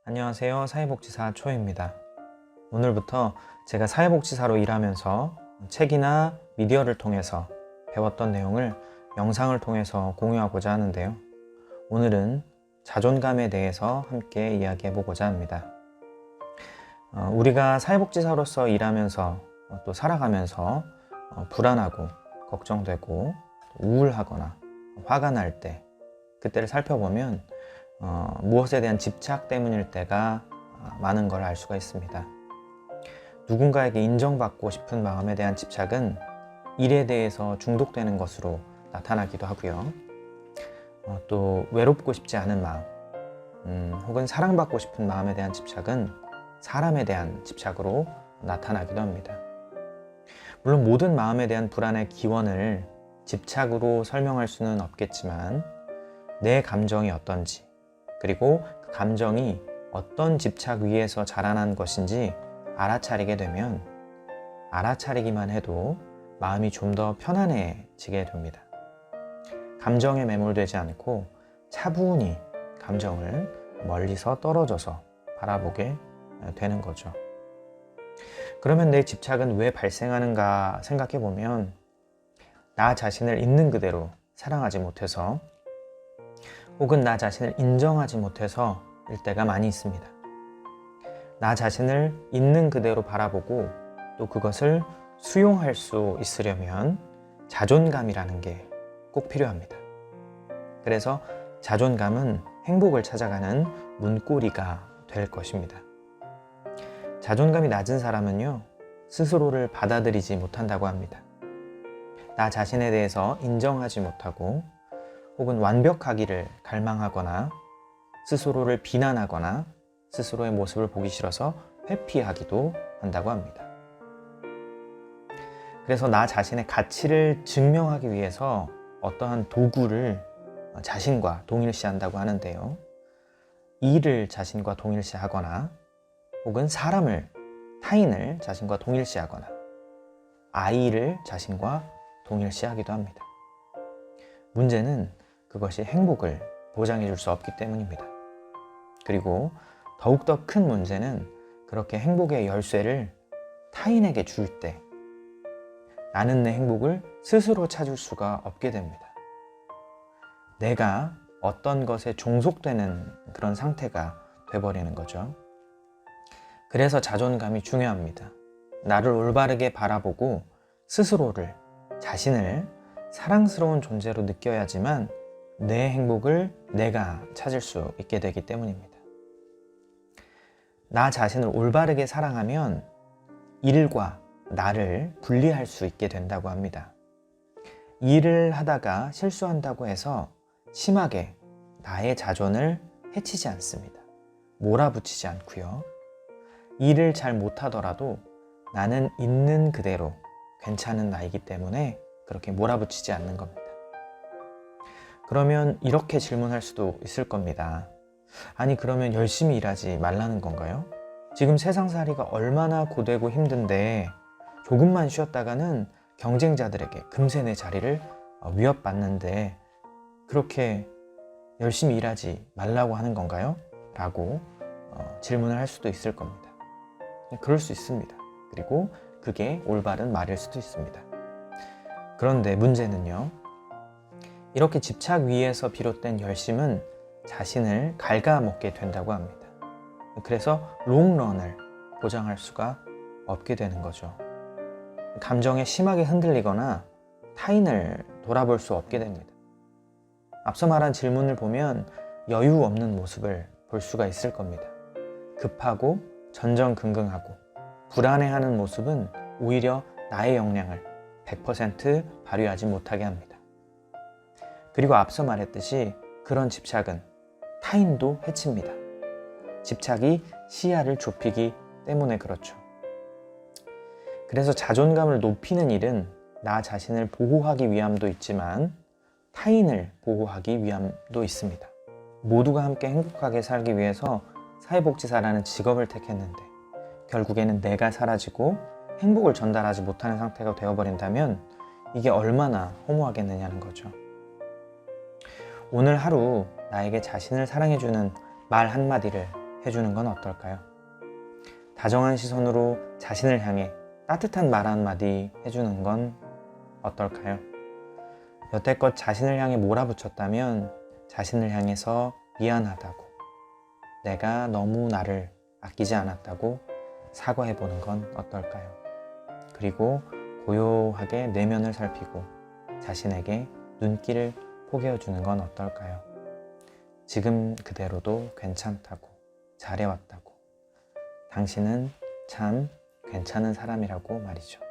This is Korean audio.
안녕하세요. 사회복지사 초입니다. 오늘부터 제가 사회복지사로 일하면서 책이나 미디어를 통해서 배웠던 내용을 영상을 통해서 공유하고자 하는데요. 오늘은 자존감에 대해서 함께 이야기해 보고자 합니다. 우리가 사회복지사로서 일하면서 또 살아가면서 불안하고 걱정되고 우울하거나 화가 날 때, 그때를 살펴보면 무엇에 대한 집착 때문일 때가 많은 걸 알 수가 있습니다. 누군가에게 인정받고 싶은 마음에 대한 집착은 일에 대해서 중독되는 것으로 나타나기도 하고요. 또 외롭고 싶지 않은 마음, 혹은 사랑받고 싶은 마음에 대한 집착은 사람에 대한 집착으로 나타나기도 합니다. 물론 모든 마음에 대한 불안의 기원을 집착으로 설명할 수는 없겠지만 내 감정이 어떤지, 그리고 그 감정이 어떤 집착 위에서 자라난 것인지 알아차리게 되면 알아차리기만 해도 마음이 좀 더 편안해지게 됩니다. 감정에 매몰되지 않고 차분히 감정을 멀리서 떨어져서 바라보게 되는 거죠. 그러면 내 집착은 왜 발생하는가 생각해 보면 나 자신을 있는 그대로 사랑하지 못해서, 혹은 나 자신을 인정하지 못해서 일 때가 많이 있습니다. 나 자신을 있는 그대로 바라보고 또 그것을 수용할 수 있으려면 자존감이라는 게 꼭 필요합니다. 그래서 자존감은 행복을 찾아가는 문고리가 될 것입니다. 자존감이 낮은 사람은요, 스스로를 받아들이지 못한다고 합니다. 나 자신에 대해서 인정하지 못하고, 혹은 완벽하기를 갈망하거나 스스로를 비난하거나 스스로의 모습을 보기 싫어서 회피하기도 한다고 합니다. 그래서 나 자신의 가치를 증명하기 위해서 어떠한 도구를 자신과 동일시한다고 하는데요. 일을 자신과 동일시하거나, 혹은 사람을, 타인을 자신과 동일시하거나, 아이를 자신과 동일시하기도 합니다. 문제는 그것이 행복을 보장해 줄 수 없기 때문입니다. 그리고 더욱더 큰 문제는 그렇게 행복의 열쇠를 타인에게 줄 때 나는 내 행복을 스스로 찾을 수가 없게 됩니다. 내가 어떤 것에 종속되는 그런 상태가 돼버리는 거죠. 그래서 자존감이 중요합니다. 나를 올바르게 바라보고 스스로를, 자신을 사랑스러운 존재로 느껴야지만 내 행복을 내가 찾을 수 있게 되기 때문입니다. 나 자신을 올바르게 사랑하면 일과 나를 분리할 수 있게 된다고 합니다. 일을 하다가 실수한다고 해서 심하게 나의 자존을 해치지 않습니다. 몰아붙이지 않고요. 일을 잘 못하더라도 나는 있는 그대로 괜찮은 나이기 때문에 그렇게 몰아붙이지 않는 겁니다. 그러면 이렇게 질문할 수도 있을 겁니다. 아니, 그러면 열심히 일하지 말라는 건가요? 지금 세상살이가 얼마나 고되고 힘든데 조금만 쉬었다가는 경쟁자들에게 금세 내 자리를 위협받는데 그렇게 열심히 일하지 말라고 하는 건가요? 라고 질문을 할 수도 있을 겁니다. 그럴 수 있습니다. 그리고 그게 올바른 말일 수도 있습니다. 그런데 문제는요, 이렇게 집착 위에서 비롯된 열심은 자신을 갉아먹게 된다고 합니다. 그래서 롱런을 보장할 수가 없게 되는 거죠. 감정에 심하게 흔들리거나 타인을 돌아볼 수 없게 됩니다. 앞서 말한 질문을 보면 여유 없는 모습을 볼 수가 있을 겁니다. 급하고 전전긍긍하고 불안해하는 모습은 오히려 나의 역량을 100% 발휘하지 못하게 합니다. 그리고 앞서 말했듯이 그런 집착은 타인도 해칩니다. 집착이 시야를 좁히기 때문에 그렇죠. 그래서 자존감을 높이는 일은 나 자신을 보호하기 위함도 있지만 타인을 보호하기 위함도 있습니다. 모두가 함께 행복하게 살기 위해서 사회복지사라는 직업을 택했는데 결국에는 내가 사라지고 행복을 전달하지 못하는 상태가 되어버린다면 이게 얼마나 허무하겠느냐는 거죠. 오늘 하루 나에게 자신을 사랑해주는 말 한마디를 해주는 건 어떨까요? 다정한 시선으로 자신을 향해 따뜻한 말 한마디 해주는 건 어떨까요? 여태껏 자신을 향해 몰아붙였다면 자신을 향해서 미안하다고, 내가 너무 나를 아끼지 않았다고 사과해보는 건 어떨까요? 그리고 고요하게 내면을 살피고 자신에게 눈길을 포개어주는 건 어떨까요? 지금 그대로도 괜찮다고, 잘해왔다고, 당신은 참 괜찮은 사람이라고 말이죠.